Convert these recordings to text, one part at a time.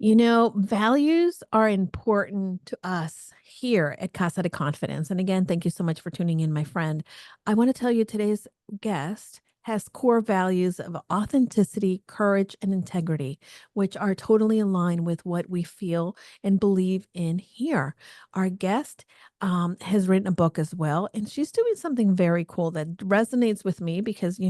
Values are important to us here at Casa de Confidence. And again, thank you so much for tuning in, my friend. I want to tell you today's guest has core values of authenticity, courage, and integrity, which are totally aligned with what we feel and believe in here. Our guest has written a book as well, and she's doing something very cool that resonates with me because,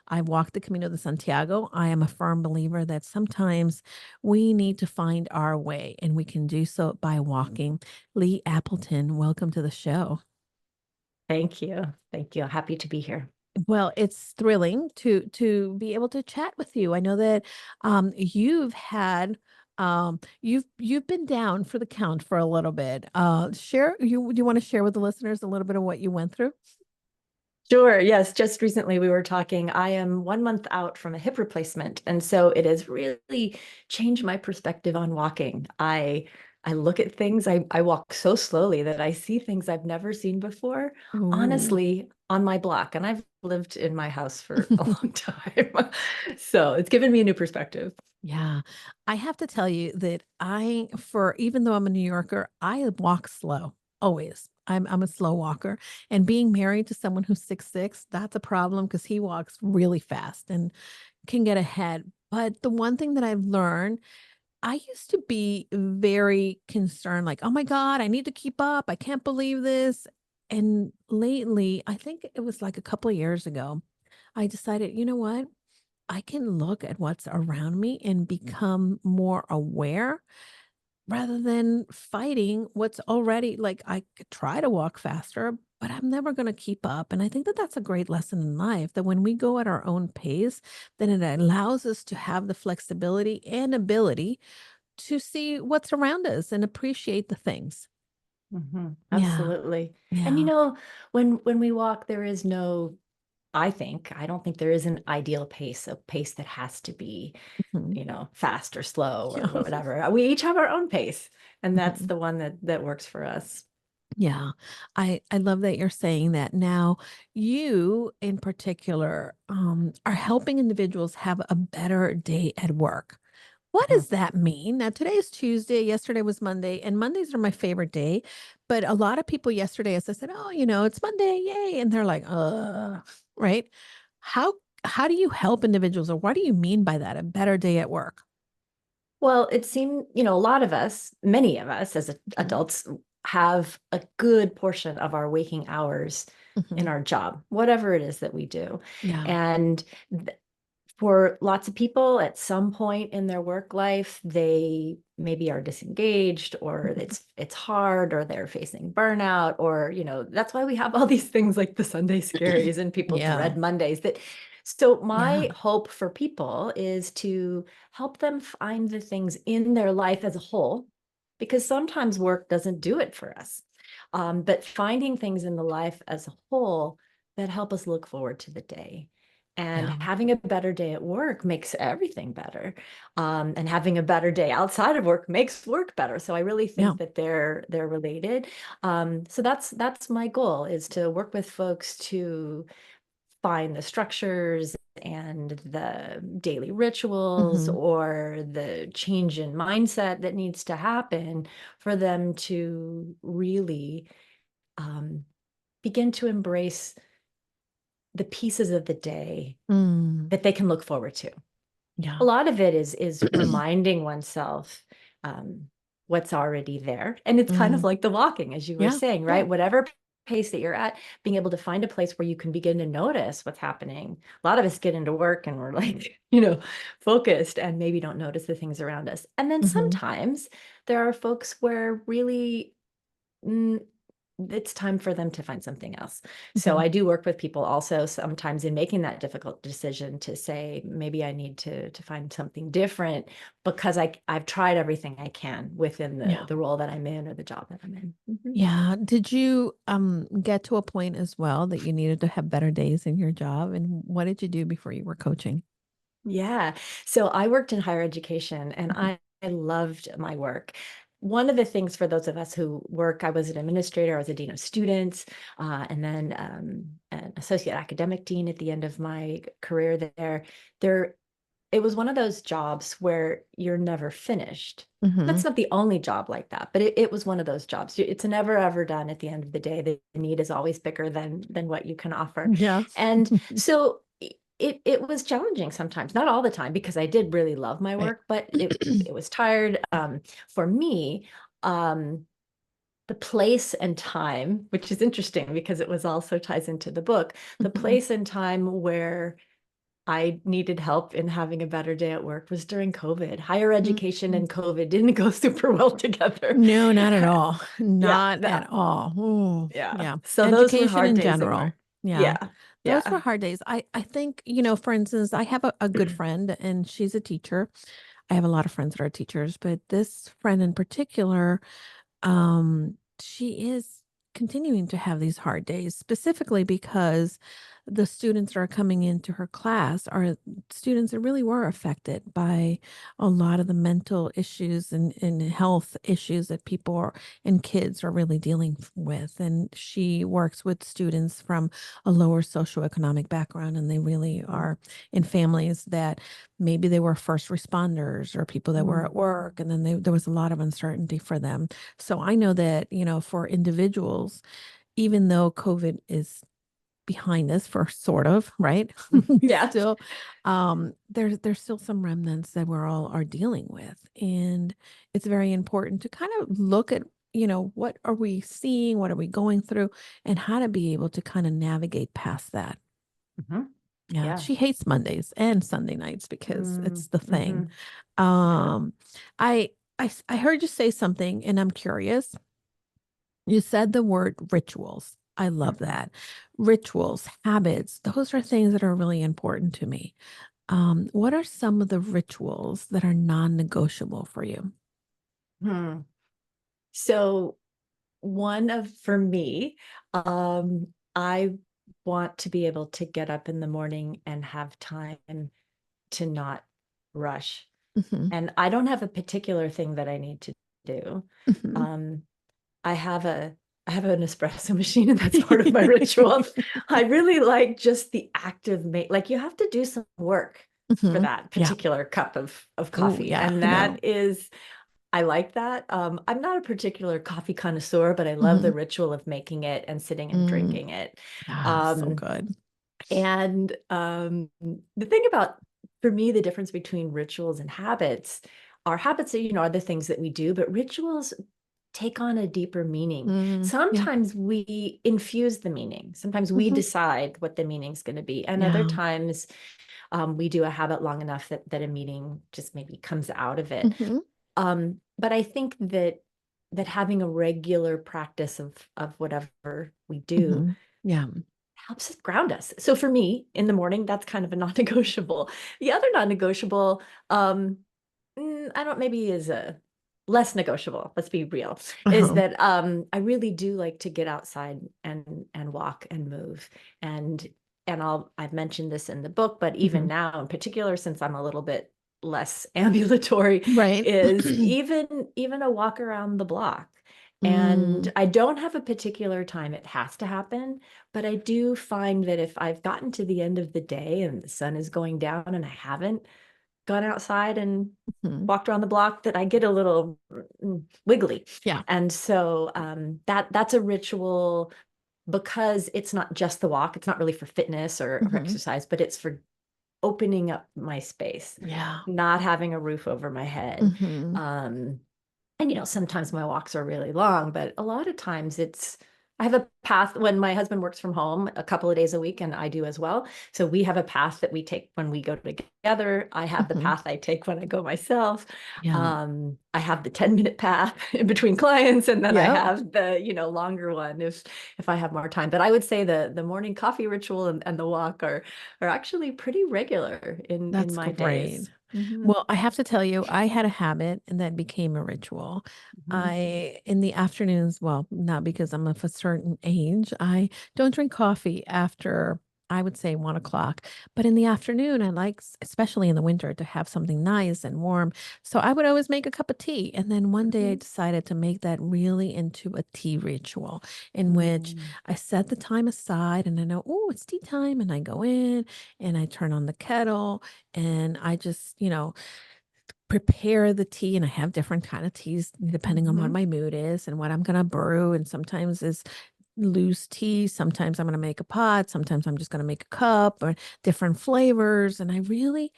I walked the Camino de Santiago. I am a firm believer that sometimes we need to find our way, and we can do so by walking. Lea Appleton, welcome to the show. Thank you. Thank you. Happy to be here. Well, it's thrilling to be able to chat with you. I know that you've been down for the count for a little bit. Share you do you want to share with the listeners a little bit of what you went through? Sure. Yes. Just recently we were talking. I am 1 month out from a hip replacement. And so it has really changed my perspective on walking. I look at things, I walk so slowly that I see things I've never seen before, Ooh. honestly, on my block. And I've lived in my house for a long time. So it's given me a new perspective. Yeah. I have to tell you that even though I'm a New Yorker, I walk slow always. I'm a slow walker. And being married to someone who's 6'6", that's a problem because he walks really fast and can get ahead. But the one thing that I've learned, I used to be very concerned, like, oh my God, I need to keep up. I can't believe this. And lately, I think it was like a couple of years ago, I decided, you know what? I can look at what's around me and become more aware rather than fighting what's already like I could try to walk faster, but I'm never going to keep up. And I think that that's a great lesson in life that when we go at our own pace, then it allows us to have the flexibility and ability to see what's around us and appreciate the things. Yeah. Absolutely. And Yeah. when we walk, there is no, I don't think there is an ideal pace, a pace that has to be, Mhm. fast or slow or Yeah. whatever. We each have our own pace, and that's Mhm. the one that works for us. Yeah. I love that you're saying that. Now, you in particular are helping individuals have a better day at work. What Mhm. does that mean? Now, today is Tuesday, yesterday was Monday, and Mondays are my favorite day. But a lot of people yesterday, as I said, oh, it's Monday, yay. And they're like, right? How how do you help individuals, or what do you mean by that? A better day at work? Well, it seemed, a lot of us, many of us as Mhm. adults, have a good portion of our waking hours in Mhm. our job, whatever it is that we do. Yeah. And for lots of people, at some point in their work life, they maybe are disengaged, or Mhm. it's hard, or they're facing burnout, or that's why we have all these things like the Sunday scaries and people Yeah. dread Mondays. So Yeah. my hope for people is to help them find the things in their life as a whole, because sometimes work doesn't do it for us. But finding things in the life as a whole that help us look forward to the day. And Yeah. having a better day at work makes everything better. And having a better day outside of work makes work better. So I really Yeah. think that they're related. So that's my goal, is to work with folks to find the structures and the daily rituals Mhm. or the change in mindset that needs to happen for them to really um, begin to embrace the pieces of the day Mm. that they can look forward to. A Yeah. lot of it is reminding oneself um, what's already there. And it's kind of Mm. like the walking, as you were Yeah. saying, Yeah. right? Whatever pace that you're at, being able to find a place where you can begin to notice what's happening. A lot of us get into work and we're like, focused, and maybe don't notice the things around us. And then Mhm. sometimes there are folks where really mm, it's time for them to find something else. So Mhm. I do work with people also sometimes in making that difficult decision to say, maybe I need to find something different, because I've tried everything I can within the Yeah. the role that I'm in, or the job that I'm in. Yeah. Did you get to a point as well that you needed to have better days in your job? And what did you do before you were coaching? Yeah. So I worked in higher education, and Mhm. I loved my work. One of the things, for those of us who work, I was an administrator, I was a dean of students, and then an associate academic dean at the end of my career there. There it was one of those jobs where you're never finished. That's Mhm. not the only job like that, but it was one of those jobs. It's never ever done at the end of the day. The need is always bigger than what you can offer. Yeah. And so it was challenging sometimes, not all the time, because I did really love my Right. work, but it was tired. For me, um, the place and time, which is interesting because it was also ties into the book, the Mhm. place and time where I needed help in having a better day at work was during COVID. Higher education Mhm. and COVID didn't go super well together. No, not at all. Yeah, Not at all. Ooh, yeah. yeah. So those were Education hard in days at general. work. Yeah. Yeah, Those were yeah. hard days. I think, for instance, I have a good friend and she's a teacher. I have a lot of friends that are teachers, but this friend in particular, she is continuing to have these hard days, specifically because the students that are coming into her class are students that really were affected by a lot of the mental issues and health issues that people and kids are really dealing with. And she works with students from a lower socioeconomic background, and they really are in families that maybe they were first responders or people that were Mm, at work, and then there was a lot of uncertainty for them. So I know that, for individuals, even though COVID is behind us for sort of, right? mm. We Yeah. still, there's still some remnants that we're all are dealing with. And it's very important to kind of look at, what are we seeing? What are we going through? And how to be able to kind of navigate past that. Mhm. Yeah, Yeah. she hates Mondays and Sunday nights because Mm, it's the thing. mhm. Yeah. Um, I heard you say something, and I'm curious. You said the word rituals. I love Mhm. that. Rituals, habits, those are things that are really important to me. What are some of the rituals that are non-negotiable for you? Hmm. So for me, I want to be able to get up in the morning and have time to not rush. Hmm. And I don't have a particular thing that I need to do. Hmm. Um, I have a I have an espresso machine, and that's part of my ritual. I really like just the active like you have to do some work for Hmm. that Yeah. particular cup of Oh, coffee. yeah, And I know. that is I like that. I'm not a particular coffee connoisseur, but I love the Hmm. ritual of making it and sitting and Mm, drinking it. yeah, so Um, good. and the thing about, for me, the difference between rituals and habits are habits, are the things that we do, but rituals take on a deeper meaning. Yeah. Sometimes we infuse the meaning. Sometimes we Hmm. decide what the meaning's going to be. And other Yeah. times we do a habit long enough that a meaning just maybe comes out of it. Hmm. But I think that having a regular practice of whatever we do Hmm. Yeah. helps us ground us. So for me, in the morning, that's kind of a non-negotiable. The other non-negotiable, um, I don't maybe is a less negotiable, let's be real, is Uh-huh. that I really do like to get outside and walk and move. And I've mentioned this in the book, but even Hmm. now in particular, since I'm a little bit less ambulatory, Right. is even a walk around the block. And Mm, I don't have a particular time it has to happen, but I do find that if I've gotten to the end of the day and the sun is going down and I haven't gone outside and mhm. walked around the block, that I get a little wiggly. Yeah. And so that's a ritual because it's not just the walk. It's not really for fitness or Hmm. exercise, but it's for opening up my space, Yeah. not having a roof over my head. Hmm. Um, and sometimes my walks are really long, but a lot of times I have a path when my husband works from home a couple of days a week, and I do as well. So we have a path that we take when we go together. I have the Hmm. path I take when I go myself. Yeah. I have the 10-minute path in between clients, and then I Yep. have the, longer one if I have more time. But I would say the morning coffee ritual and the walk are actually pretty regular in That's my great. days. Hmm. Well, I have to tell you, I had a habit and that became a ritual. Hmm. In the afternoons, well, not because I'm of a certain age, I don't drink coffee after I would say 1 o'clock. But in the afternoon, I like, especially in the winter, to have something nice and warm. So I would always make a cup of tea. And then one day I Mhm. decided to make that really into a tea ritual in which Mm. I set the time aside and I know, oh, it's tea time. And I go in and I turn on the kettle and I just, prepare the tea. And I have different kind of teas depending on what Mhm. my mood is and what I'm going to brew. And sometimes is loose tea. Sometimes I'm going to make a pot. Sometimes I'm just going to make a cup or different flavors. And I really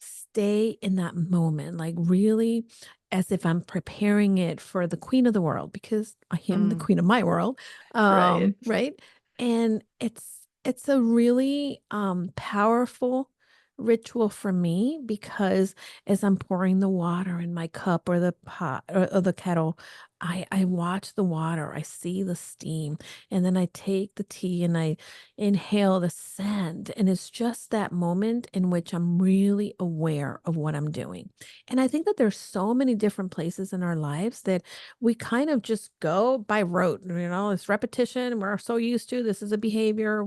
stay in that moment, like really as if I'm preparing it for the queen of the world because I am the Mm. queen of my world. Right. Right. And it's a really powerful ritual for me because as I'm pouring the water in my cup or the pot or the kettle, I watch the water, I see the steam, and then I take the tea and I inhale the scent. And it's just that moment in which I'm really aware of what I'm doing. And I think that there's so many different places in our lives that we kind of just go by rote, it's repetition. We're so used to this is a behavior.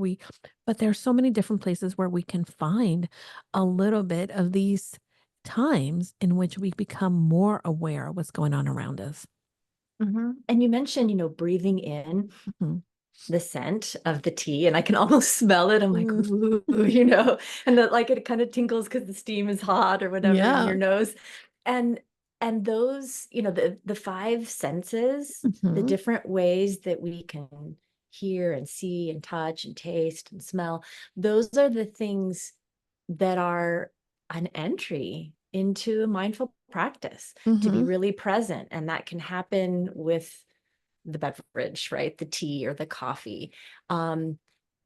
But there's so many different places where we can find a little bit of these times in which we become more aware of what's going on around us. Mhm. And you mentioned, breathing in Mhm. the scent of the tea, and I can almost smell it. I'm like, Mm, ooh, and that like it kind of tingles because the steam is hot or whatever in yeah. your nose. And those, the five senses, the Mhm. different ways that we can hear and see and touch and taste and smell, those are the things that are an entry into a mindful practice to be Mhm. really present. And that can happen with the beverage, right? The tea or the coffee. Um,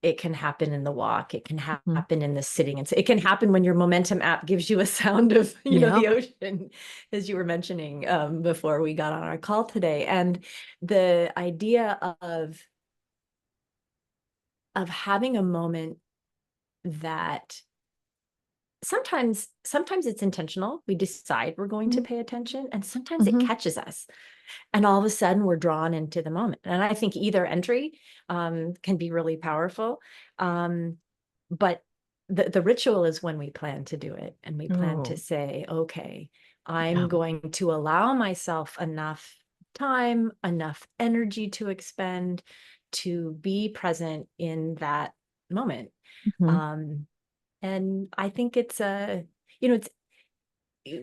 it can happen in the walk. It can Mhm. happen in the sitting. And so it can happen when your momentum app gives you a sound of, the Yep. ocean, as you were mentioning before we got on our call today. And the idea of having a moment that sometimes it's intentional. We decide we're going to Mhm. pay attention, and sometimes it Mhm. catches us. And all of a sudden we're drawn into the moment. And I think either entry can be really powerful. But the ritual is when we plan to do it and we plan to Oh, say, okay, yeah. I'm going to allow myself enough time, enough energy to expend to be present in that moment. Mhm. Um, and I think it's it's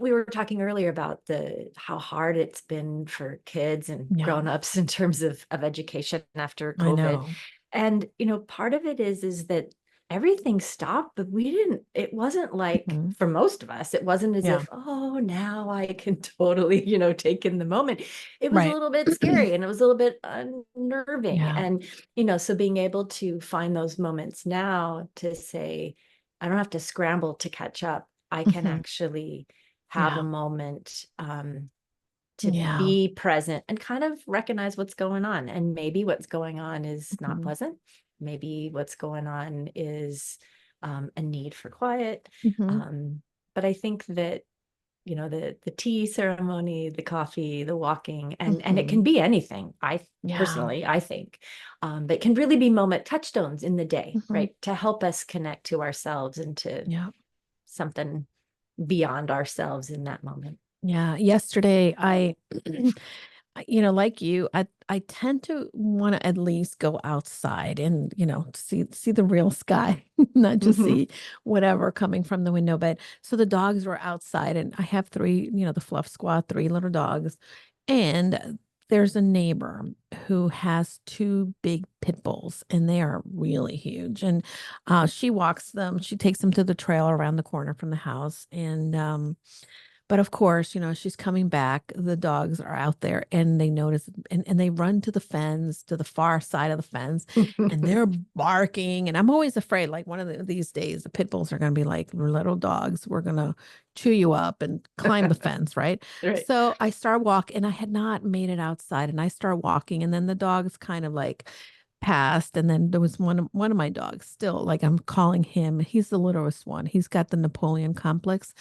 we were talking earlier about the how hard it's been for kids and Yeah. grown-ups in terms of education after I COVID. know. And part of it is that everything stopped, but it wasn't like Mhm. for most of us, it wasn't as Yeah. if, oh, now I can totally, take in the moment. It was a Right. little bit scary and it was a little bit unnerving. Yeah. And, so being able to find those moments now to say, I don't have to scramble to catch up. I can Mhm. actually have a Yeah. moment to Yeah. be present and kind of recognize what's going on. And maybe what's going on is not Mhm. pleasant. Maybe what's going on is a need for quiet. Mhm. But I think that the tea ceremony, the coffee, the walking, and it can Mhm. be anything. I Yeah. personally, I think, but it can really be moment touchstones in the day, Mhm. right, to help us connect to ourselves and to Yeah. something beyond ourselves in that moment. Yeah. Yesterday, like you, I tend to want to at least go outside and, see the real sky, not just Mhm. see whatever coming from the window. But so the dogs were outside and I have three, the fluff squad, three little dogs. And there's a neighbor who has two big pit bulls and they are really huge. And she walks them, she takes them to the trail around the corner from the house. But of course, she's coming back. The dogs are out there and they notice and they run to the fence, to the far side of the fence, and they're barking. And I'm always afraid, like one of these days, the pit bulls are going to be like little dogs. We're going to chew you up and climb the fence, right? Right. So I start walking and I had not made it outside and I start walking. And then the dogs kind of like passed. And then there was one of my dogs still, like I'm calling him, he's the littlest one. He's got the Napoleon complex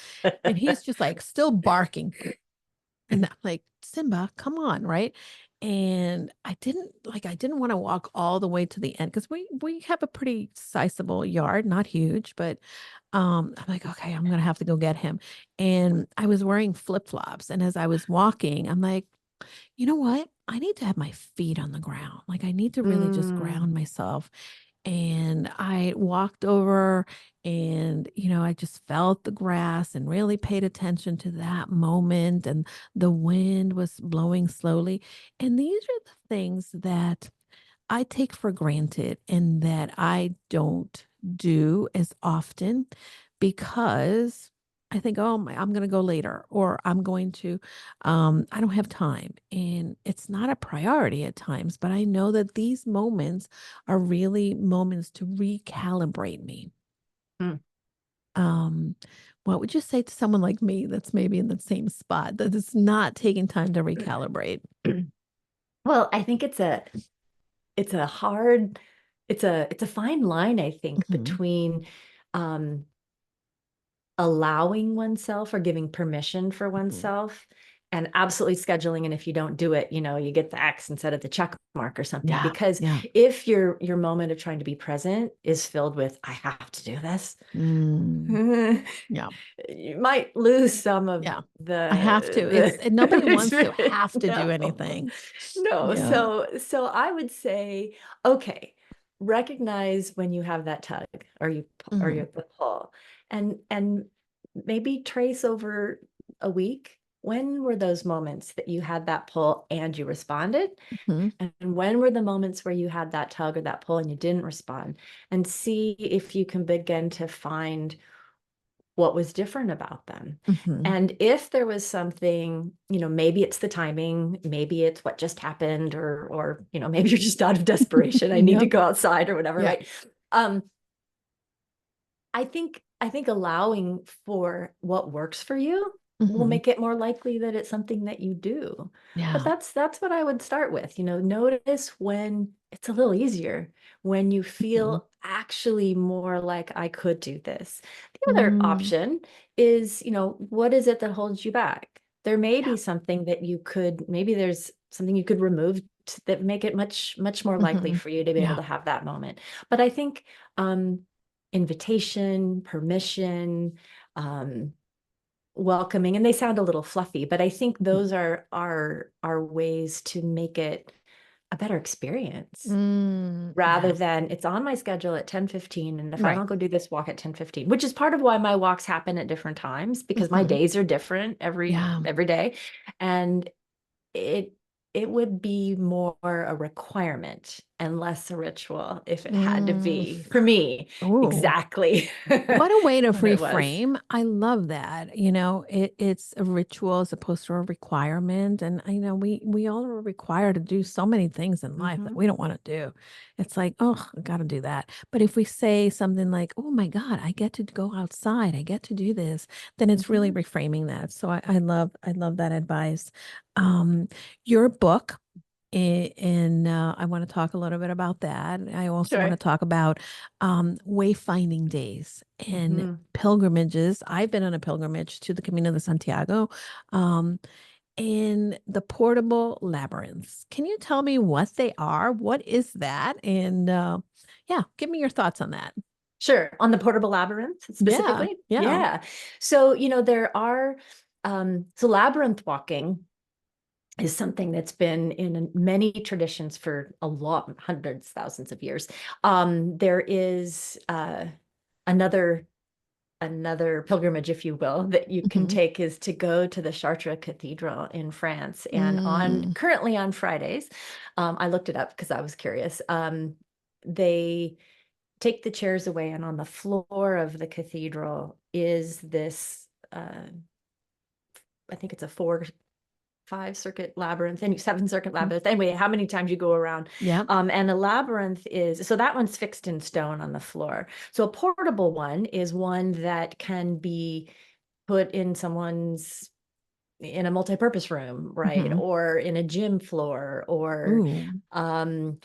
and he's just like still barking. And I'm like, Simba, come on, right? And I didn't want to walk all the way to the end because we have a pretty sizable yard, not huge, but I'm like, okay, I'm gonna have to go get him. And I was wearing flip-flops, and as I was walking, I'm like, you know what? I need to have my feet on the ground. Like I need to really just Mm, ground myself. And I walked over and, I just felt the grass and really paid attention to that moment. And the wind was blowing slowly. And these are the things that I take for granted and that I don't do as often because I think, oh my, I'm going to go later or I don't have time. And it's not a priority at times, but I know that these moments are really moments to recalibrate me. mm. Um, what would you say to someone like me that's maybe in the same spot that is not taking time to recalibrate? Well, I think it's a hard, it's a fine line, I think, Hmm. between um allowing oneself or giving permission for Hmm. oneself and absolutely scheduling. And if you don't do it, you get the X instead of the check mark or something. Yeah. Because Yeah. if your moment of trying to be present is filled with, I have to do this, Mm, you yeah. might lose some of Yeah. I have to. the And nobody wants to experience. have to do No, anything. no. Yeah. So I would say, okay, recognize when you have that tug or you Hmm. have the pull, and maybe trace over a week. When were those moments that you had that pull and you responded? Hmm. And when were the moments where you had that tug or that pull and you didn't respond? And see if you can begin to find what was different about them. Hmm. And if there was something, maybe it's the timing, maybe it's what just happened, or maybe you're just out of desperation. I need to Yep. go outside or whatever, Yep. right? Um, I think allowing for what works for you will Hmm. make it more likely that it's something that you do. But Yeah. that's what I would start with. Notice when it's a little easier, when you Hmm. feel actually more like I could do this. The other Mm, option is, what is it that holds you back? There may yeah. be something that maybe there's something you could remove that make it much, much more likely Hmm. for you to be able Yeah. to have that moment. But I think um, invitation, permission, um, welcoming, and they sound a little fluffy, but I think those are ways to make it a better experience rather Yeah. than it's on my schedule at 10:15, and if I Right. don't go do this walk at 10:15, which is part of why my walks happen at different times because my Hmm. days are different every Yeah. every day. And it it would be more a requirement and less a ritual if it had to Mm. be for me Oh. exactly What a way to what it was. reframe. I love that. It's a ritual as opposed to a requirement. And I know we all are required to do so many things in life that Mhm, we don't want to do. It's like, oh, I gotta do that. But if we say something like, oh my God, I get to go outside, I get to do this, then it's really mhm. reframing that. So I love that advice. Um, your book. And I want to talk a little bit about that. I also want to Sure. talk about wayfinding days and Mhm. pilgrimages. I've been on a pilgrimage to the Camino de Santiago um, and the portable labyrinths. Can you tell me what they are? What is that? And yeah, give me your thoughts on that. Sure. On the portable labyrinth Yeah, specifically? yeah. Yeah. So, there are so labyrinth walking is something that's been in many traditions for a lot, hundreds, thousands of years. There is another another pilgrimage, if you will, that you can Hmm. take is to go to the Chartres Cathedral in France. And on Mm, currently on Fridays, I looked it up because I was curious. They take the chairs away, and on the floor of the cathedral is this. I think it's a 5 circuit labyrinth and 7 circuit mm, labyrinth. Anyway, how many times you go around. yep. And a labyrinth is, so that one's fixed in stone on the floor. So a portable one is one that can be put in a multi-purpose room, right? Hmm. Or in a gym floor or Ooh. um,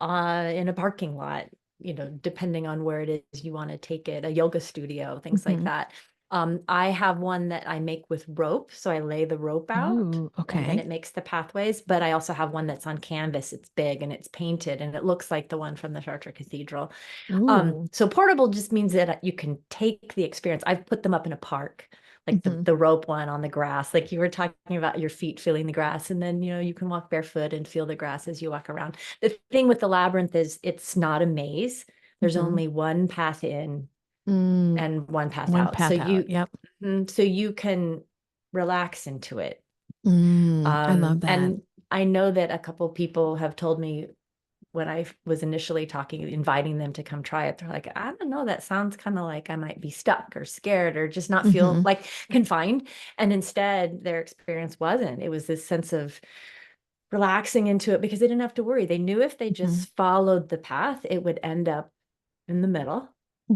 in a parking lot, depending on where it is you want to take it, a yoga studio, things like Hmm. that. I have one that I make with rope. So I lay the rope out Ooh, and then okay. it makes the pathways. But I also have one that's on canvas. It's big and it's painted and it looks like the one from the Chartres Cathedral. Ooh. So portable just means that you can take the experience. I've put them up in a park, like Hmm. the rope one on the grass, like you were talking about your feet feeling the grass. And then, you can walk barefoot and feel the grass as you walk around. The thing with the labyrinth is it's not a maze. There's Hmm. only one path in Mm, and one path one out. path out. Yep. So you can relax into it. I love that. And I know that a couple people have told me when I was initially inviting them to come try it, they're like, I don't know, that sounds kind of like I might be stuck or scared or just not feel Hmm. like confined. And instead, their experience wasn't. It was this sense of relaxing into it because they didn't have to worry. They knew if they Hmm. just followed the path, it would end up in the middle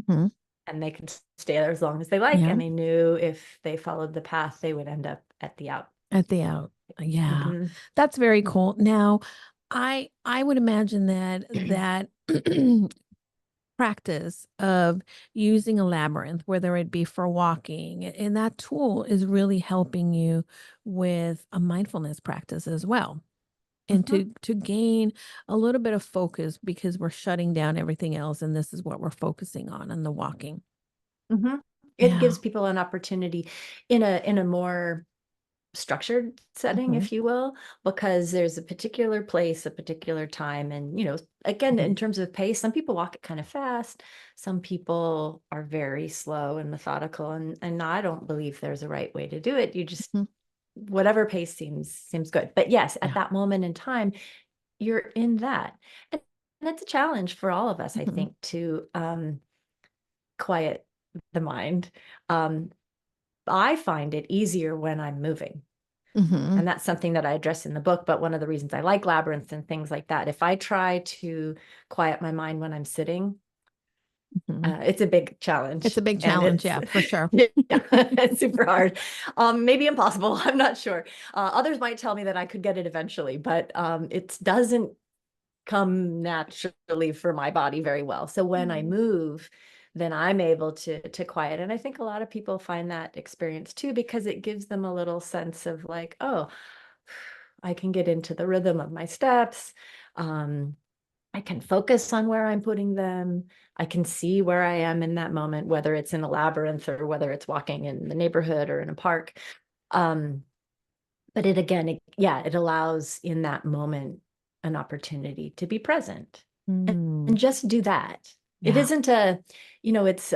Hmm. and they could stay there as long as they like. Yeah. And they knew if they followed the path, they would end up at the out. At the out. Yeah. Mhm. That's very cool. Now, I would imagine that practice of using a labyrinth, whether it be for walking, and that tool is really helping you with a mindfulness practice as well. And Mhm. to gain a little bit of focus because we're shutting down everything else and this is what we're focusing on the walking. Mhm. It Yeah. gives people an opportunity in a more structured setting, Hmm. if you will, because there's a particular place, a particular time. And, again, Hmm. in terms of pace, some people walk it kind of fast. Some people are very slow and methodical. And I don't believe there's a right way to do it. You just, Hmm. whatever pace seems good. But yes, at Yeah. that moment in time, you're in that. And it's a challenge for all of us, I Hmm. think, to quiet the mind. Um, I find it easier when I'm moving. Hmm. And that's something that I address in the book. But one of the reasons I like labyrinths and things like that, if I try to quiet my mind when I'm sitting, Hmm. it's a big It's a challenge big and challenge. it's Yeah, for sure. yeah, it's super hard. Maybe impossible. I'm not sure. Others might tell me that I could get it eventually, but it doesn't come naturally for my body very well. So when I Mm. move, then I'm able to quiet. And I think a lot of people find that experience too, because it gives them a little sense of like, oh, I can get into the rhythm of my steps. Um, I can focus on where I'm putting them. I can see where I am in that moment, whether it's in a labyrinth or whether it's walking in the neighborhood or in a park. Um, but yeah, it allows in that moment an opportunity to be present and Mm. just do that. It Yeah, isn't it's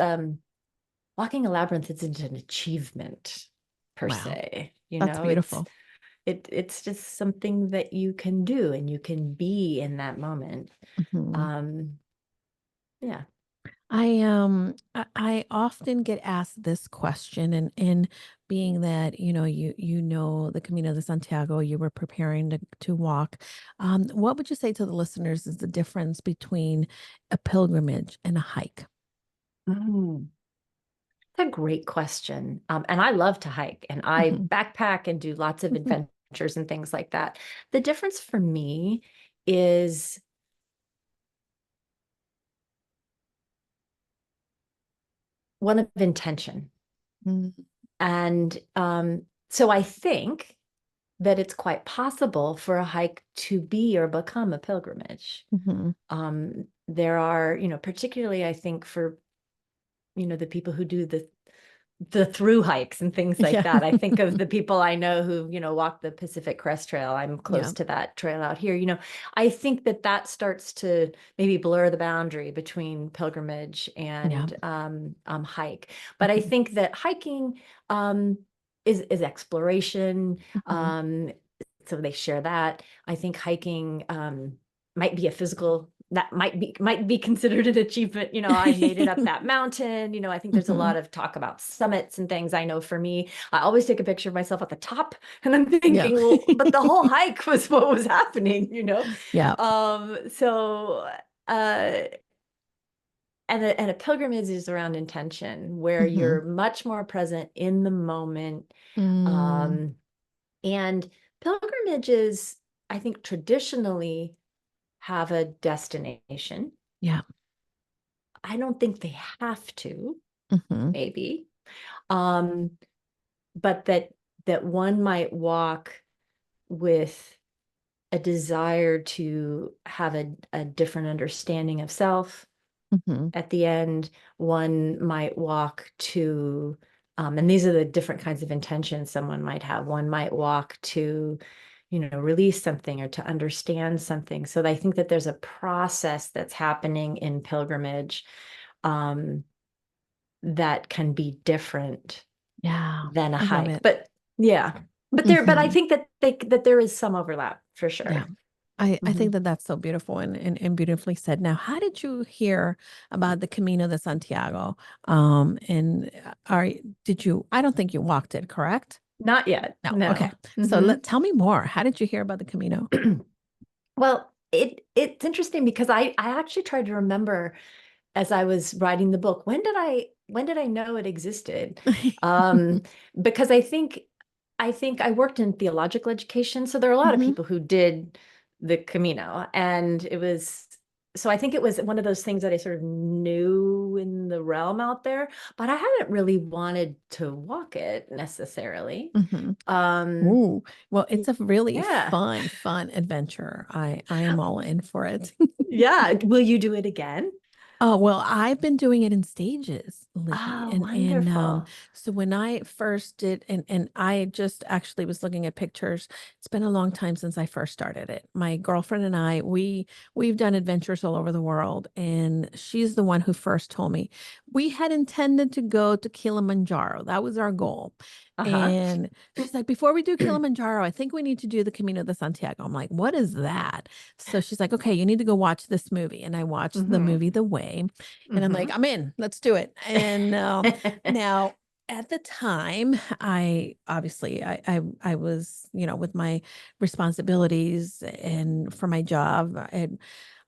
walking a labyrinth isn't an achievement per wow, se. that's beautiful. It's just something that you can do and you can be in that moment. Mhm. Um, yeah. I often get asked this question, and being that you know the Camino de Santiago, you were preparing to walk. What would you say to the listeners is the difference between a pilgrimage and a hike? Mm, that's a great question. And I love to hike and I Mhm. backpack and do lots of adventures and things like that. The difference for me is one of intention. Mhm. And so I think that it's quite possible for a hike to be or become a pilgrimage. Mhm. There are, particularly I think for, the people who do the through hikes and things like Yeah. that. I think of the people I know who, walk the Pacific Crest Trail. I'm close Yeah. to that trail out here. I think that starts to maybe blur the boundary between pilgrimage Yeah. and hike. But I Mhm. think that hiking um, is exploration. Mhm. Um, so they share that. I think hiking might be a physical that might be considered an achievement. I made it up that mountain. I think there's a Mhm. lot of talk about summits and things. I know for me, I always take a picture of myself at the top and I'm Yeah. thinking, well, but the whole hike was what was happening. Yeah. So uh and a pilgrimage is around intention where Mhm. you're much more present in the moment. Mm. Um and pilgrimages, I think traditionally have a destination. Yeah. I don't think they have to, Mhm. maybe. Um, but that one might walk with a desire to have a different understanding of self. Mhm. At the end, one might walk to, and these are the different kinds of intentions someone might have. One might walk to, release something or to understand something. So I think that there's a process that's happening in pilgrimage, um, that can be different Yeah, than a I love hike. it. But yeah, but I Mhm. think that there is some overlap for Yeah. sure. I Mhm. think that that's so beautiful and beautifully said. Now, how did you hear about the Camino de Santiago? And did you, I don't think you walked it, correct? Not yet. No. Okay. No. So Hmm. tell me more. How did you hear about the Camino? Well, it's interesting because I actually tried to remember as I was writing the book, when did I know it existed? Um, because I think I worked in theological education, so there are a lot of Hmm. people who did the Camino, and so I think it was one of those things that I sort of knew in the realm out there, but I hadn't really wanted to walk it necessarily. Hmm. Um, Ooh, well, it's a really yeah. fun adventure. I am all in for it. Yeah. Will you do it again? Oh, well, I've been doing it in stages, Lee. Oh, And wonderful. so when I first did and I just actually was looking at pictures. It's been a long time since I first started it. My girlfriend and I, we've done adventures all over the world, and she's the one who first told me. We had intended to go to Kilimanjaro. That was our goal. Uh-huh. And she's like, before we do Kilimanjaro, I think we need to do the Camino de Santiago. I'm like, what is that? So she's like, okay, you need to go watch this movie. And I watched the Mm-hmm. movie The Way. And I'm like, Mm-hmm. I'm in, let's do it. And now at the time, I obviously I was, with my responsibilities and for my job,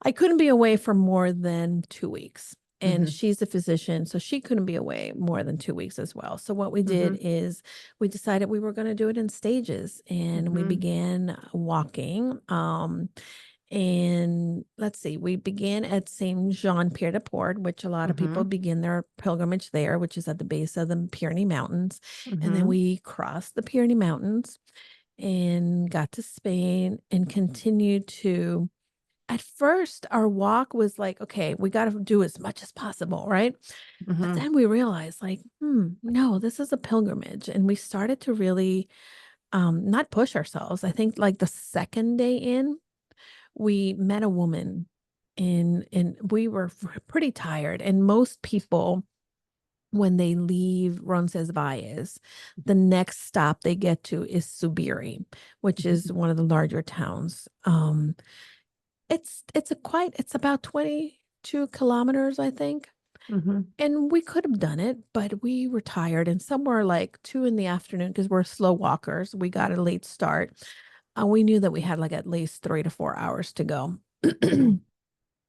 I couldn't be away for more than 2 weeks. And Mm-hmm. she's a physician, so she couldn't be away more than 2 weeks as well. So what we did Mm-hmm. is we decided we were going to do it in stages, and we Mm-hmm. began walking. And let's see, we began at Saint Jean Pied de Port, which a lot of people Mm-hmm. begin their pilgrimage there, which is at the base of the Pyrenees Mountains. And then Mm-hmm. we crossed the Pyrenees Mountains and got to Spain and continued to. At first, our walk was like, okay, we got to do as much as possible, right? But Mm-hmm. then we realized, like, no, this is a pilgrimage. And we started to really not push ourselves. I think like the second day in, we met a woman and we were pretty tired. And most people, when they leave Roncesvalles, the next stop they get to is Subiri, which is one of the larger towns. It's about 22 kilometers, I think. Mm-hmm. And we could have done it, but we were tired. And somewhere like 2 in the afternoon, because we're slow walkers, we got a late start. We knew that we had like at least 3 to 4 hours to go. Mm-hmm.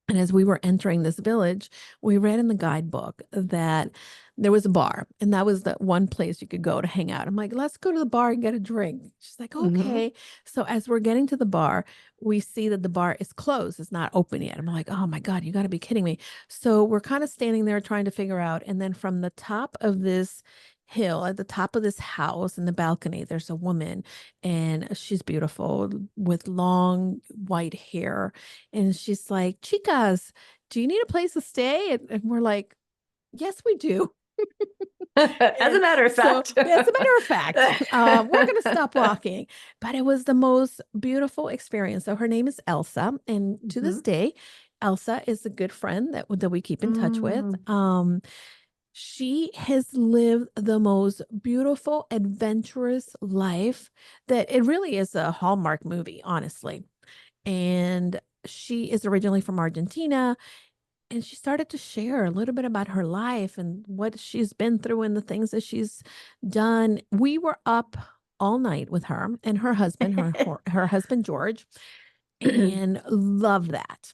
And as we were entering this village, we read in the guidebook that there was a bar, and that was the one place you could go to hang out. I'm like, let's go to the bar and get a drink. She's like, Mm-hmm. okay. So as we're getting to the bar, we see that the bar is closed. It's not open yet. I'm like, oh my God, you got to be kidding me. So we're kind of standing there trying to figure out. And then from the top of this hill, at the top of this house in the balcony, there's a woman, and she's beautiful with long white hair, and she's like, Chicas, do you need a place to stay? And we're like, yes, we do. As a And matter of so, fact. as a matter of fact, we're going to stop walking. But it was the most beautiful experience. So her name is Elsa. And to this Mhm. day, Elsa is a good friend that we keep in touch with. Mm. She has lived the most beautiful, adventurous life that it really is a Hallmark movie, honestly. And she is originally from Argentina, and she started to share a little bit about her life and what she's been through and the things that she's done. We were up all night with her and her husband, her husband George, and love that.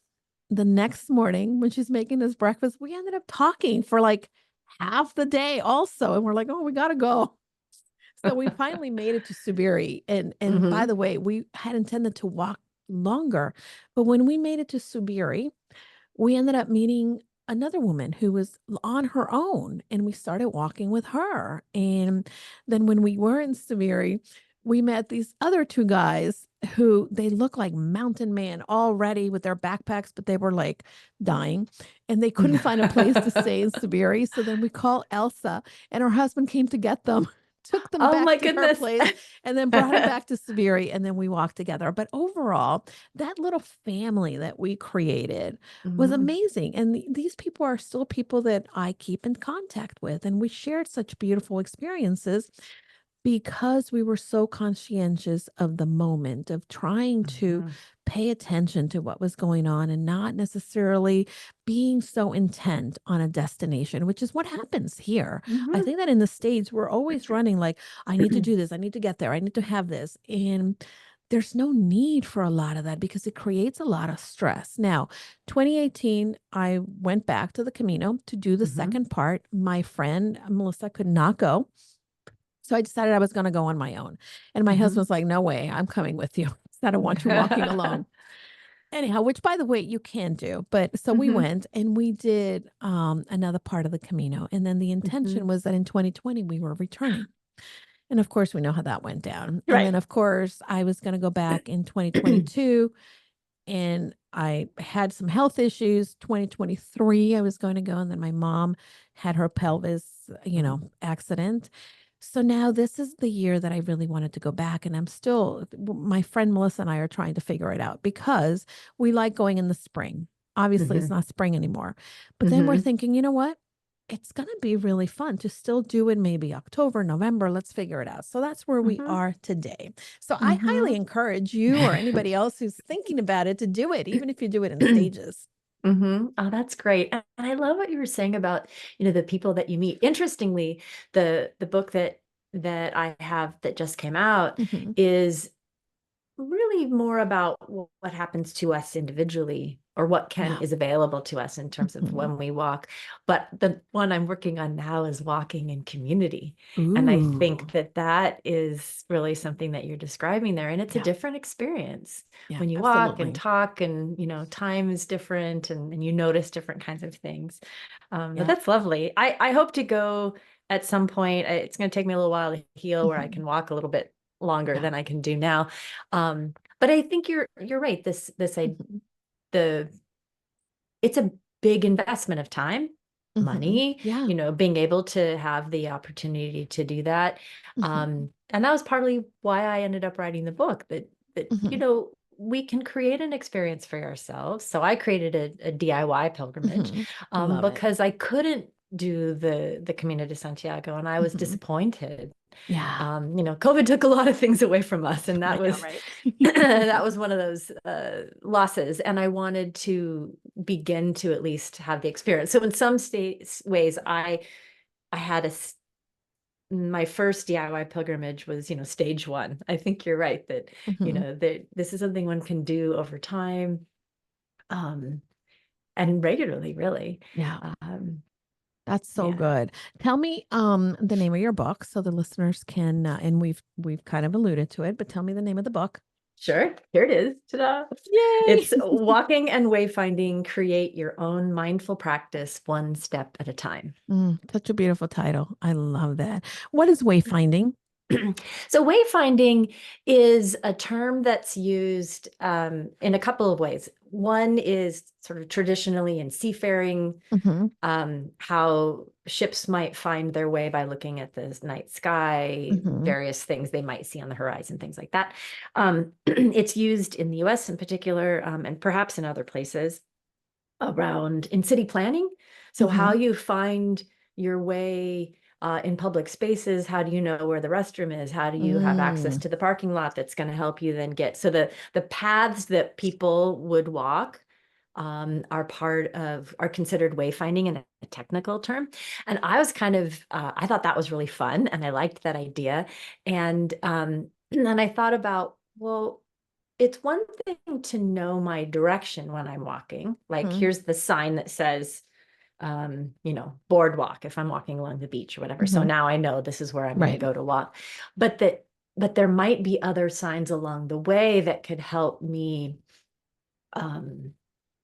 The next morning when she's making us breakfast, we ended up talking for like half the day also, and we're like, oh, we gotta go. So we finally made it to Subiri. And by Mhm. the way, we had intended to walk longer, but when we made it to Subiri, we ended up meeting another woman who was on her own, and we started walking with her. And then when we were in Severi, we met these other two guys who they look like mountain man already with their backpacks, but they were like dying and they couldn't find a place to stay in Severi. So then we called Elsa, and her husband came to get them, took them Oh back my to her goodness. place, and then brought them back to Severi. And then we walked together. But overall, that little family that we created was Mhm. amazing. And these people are still people that I keep in contact with. And we shared such beautiful experiences because we were so conscientious of the moment, of trying to Mhm. pay attention to what was going on and not necessarily being so intent on a destination, which is what happens here. I Mhm. think that in the States, we're always running like, I need to do this, I need to get there, I need to have this. And there's no need for a lot of that because it creates a lot of stress. Now, 2018, I went back to the Camino to do the Mhm. second part. My friend Melissa could not go. So I decided I was going to go on my own. And my Mhm. husband's like, no way, I'm coming with you. I don't want you walking alone. Anyhow, which by the way, you can do. But so we Mhm. went and we did another part of the Camino. And then the intention Mhm. was that in 2020, we were returning. And of course, we know how that went down. And then, Right. of course, I was going to go back in 2022 and I had some health issues. 2023, I was going to go. And then my mom had her pelvis, Mhm. accident. So now this is the year that I really wanted to go back. And I'm still, my friend Melissa and I are trying to figure it out because we like going in the spring. Obviously, it's Mhm. not spring anymore. But then we're Mhm. thinking, you know what? It's going to be really fun to still do it maybe October, November. Let's figure it out. So that's where we Mhm. are today. So I highly Mhm. encourage you or anybody else who's thinking about it to do it, even if you do it in Mhm. stages. Oh, that's great. And I love what you were saying about, the people that you meet. Interestingly, the book that I have that just came out Hmm. is really more about what happens to us individually or what can Yeah. is available to us in terms of Hmm. when we walk. But the one I'm working on now is walking in community. And I Ooh. think that that is really something that you're describing there. And it's a Yeah. different experience Yeah. when you walk and Absolutely. talk and, time is different and you notice different kinds of things. But Yeah. that's lovely. I hope to go at some point. It's going to take me a little while to heal where I Hmm. can walk a little bit longer Yeah. than I can do now. But I think you're right. Hmm. The it's a big investment of time, Hmm. money, Yeah. being able to have the opportunity to do that. Hmm. And that was partly why I ended up writing the book that Hmm. we can create an experience for ourselves. So I created a DIY pilgrimage Hmm. Love it. because I couldn't do the Camino de Santiago and I was Hmm. disappointed. Yeah. COVID took a lot of things away from us, and that I know, was right? that was one of those losses. And I wanted to begin to at least have the experience. So in some states ways, I had my first DIY pilgrimage was, stage one. I think you're right that, Hmm. that this is something one can do over time, um, and regularly, really. Yeah. Um, That's so yeah. good. Tell me the name of your book so the listeners can and we've kind of alluded to it, but tell me the name of the book. Sure. Here it is. Ta-da. Yay! It's walking and wayfinding, create your own mindful practice one step at a time. Such a beautiful title. I love that. What is wayfinding? So, wayfinding is a term that's used in a couple of ways. One is sort of traditionally in seafaring, Hmm. how ships might find their way by looking at the night sky, Hmm. various things they might see on the horizon, things like that. It's used in the US in particular, and perhaps in other places around in city planning. So how Hmm. you find your way in public spaces, how do you know where the restroom is? How do you have access Mm. to the parking lot that's going to help you then get so the paths that people would walk are considered wayfinding in a technical term. And I was kind of I thought that was really fun and I liked that idea. And then I thought about, well, it's one thing to know my direction when I'm walking. Like, Mhm. here's the sign that says, boardwalk if I'm walking along the beach or whatever. So Mhm. now I know this is where I'm going to Right. go to walk. But but there might be other signs along the way that could help me um,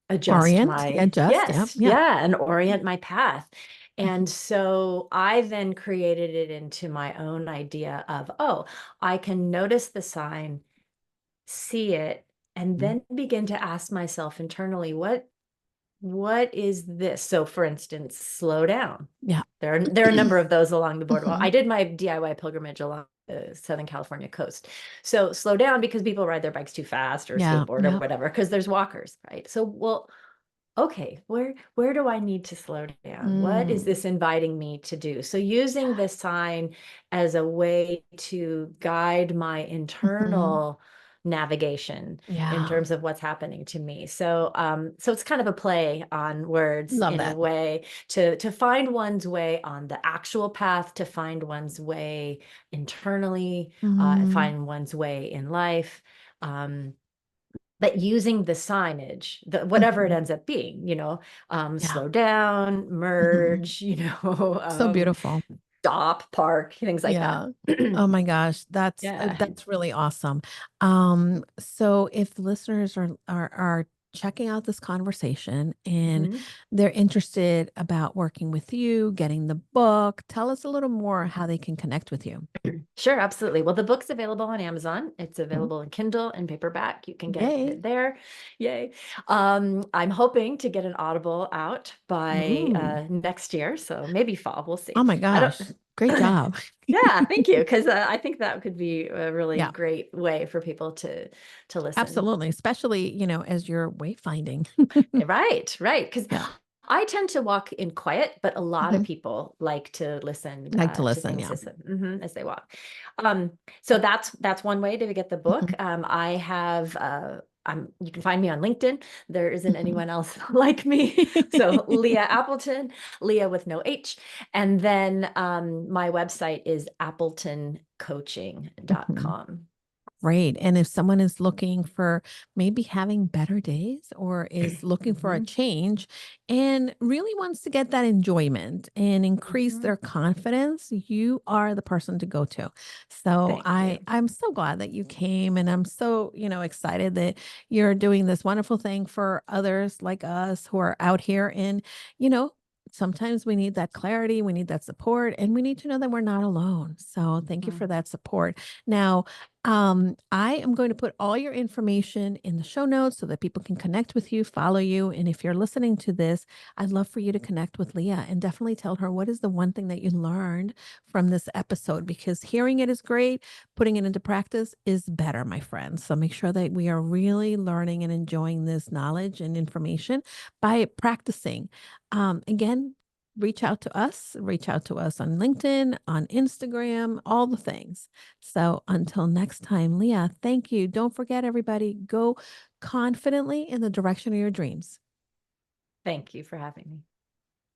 adjust Orient, yeah, my, just, yeah, yes, yeah. yeah, and orient my path. Mhm, And so I then created it into my own idea of, oh, I can notice the sign, see it, and mhm. then begin to ask myself internally, what is this? So for instance, slow down. Yeah. There are a number of those along the boardwalk. I Mhm. did my DIY pilgrimage along the Southern California coast. So slow down because people ride their bikes too fast or Yeah, skateboard or yeah. whatever, because there's walkers, right? So, well, okay, where do I need to slow down? What is Mm, this inviting me to do? So using this sign as a way to guide my mhm. internal navigation in Yeah, terms of what's happening to me. So so it's kind of a play on words love in a that. way to find one's way on the actual path, to find one's way internally, Mhm. find one's way in life. But using the signage, whatever it Mhm. ends up being, Yeah. slow down, Mhm. merge, So beautiful. stop, park, things like that. Yeah. Oh my gosh, Yeah. that's really awesome. So if listeners are checking out this conversation and Mhm. they're interested about working with you, getting the book, tell us a little more how they can connect with you. Sure, absolutely. Well, the book's available on Amazon. It's Mhm. available in Kindle and paperback. You can get Yay. it there. Yay. I'm hoping to get an Audible out by Ooh. next year. So maybe fall. We'll Oh see. my I gosh. Great don't. job. Yeah, thank you. Because I think that could be a really Yeah. great way for people to listen. Absolutely, especially, as you're wayfinding. Right, right. Because Yeah. I tend to walk in quiet, but a lot of Mhm. people like to listen Like to to listen, things yeah. as they walk. So that's one way to get the book. Mhm, I have you can find me on LinkedIn. There isn't mhm. anyone else like me. So Lea Appleton, Lea with no H. And then my website is Mhm. appletoncoaching.com. Great. And if someone is looking for maybe having better days or is looking for a Mhm, change and really wants to get that enjoyment and increase mhm. their confidence, you are the person to go to. So Thank I you. I'm so glad that you came and I'm so, excited that you're doing this wonderful thing for others like us who are out here and, you know, sometimes we need that clarity, we need that support, and we need to know that we're not alone. So thank you for Mhm. that support. Now, I am going to put all your information in the show notes so that people can connect with you, follow you. And if you're listening to this, I'd love for you to connect with Lea and definitely tell her what is the one thing that you learned from this episode because hearing it is great, putting it into practice is better, my friends. So make sure that we are really learning and enjoying this knowledge and information by practicing. Again, reach out to us on LinkedIn, on Instagram, all the things. So until next time, Lea, thank you. Don't forget, everybody, go confidently in the direction of your dreams. Thank you for having me.